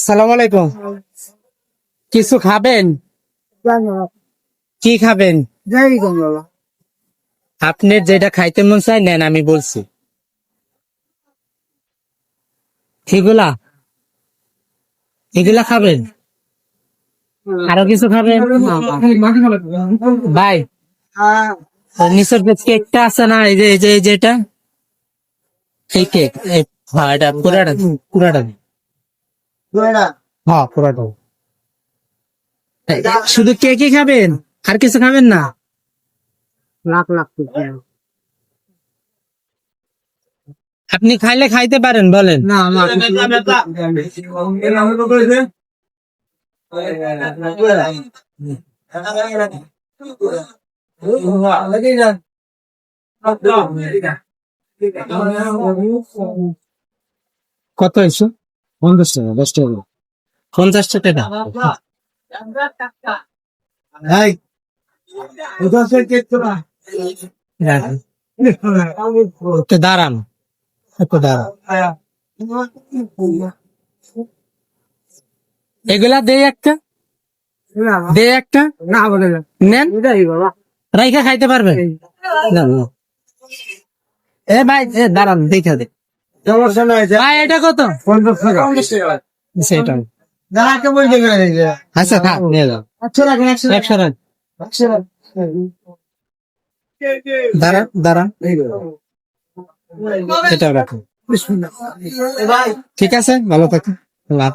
সালাম আলাইকুম। কিছু খাবেন? কি খাবেন? আপনার যেটা খাইতে মন চায় নেন, আমি বলছি। এগুলা এগুলা খাবেন? আরো কিছু খাবেন? ভাই, নিচের যে কেকটা আছে না, এই যেটা, এই কেক, হ্যাঁ, এটা পুরাটা পুরাটা হ্যাঁ পুরাটা। শুধু কেকই খাবেন, আর কিছু খাবেন না? আপনি খাইলে খাইতে পারেন, বলেন। না, কত হয়েছে? 50 টাকা, 10 টাকা, 50 টাকা। একটু দাঁড়ান, একটু দাঁড়ান। এগুলা দেই একটা, দেই একটা, নেন, রাইখা খাইতে পারবেন। এ ভাই, দাঁড়ান, দেখা দে ভাই, এটা কত? 50 টাকা। সেটা আচ্ছা, থাক, নিয়ে যাও। 100 রাখ। দাঁড়ান দাঁড়ান, এটাও রাখুন। ঠিক আছে, ভালো থাকুন। আল্লাহ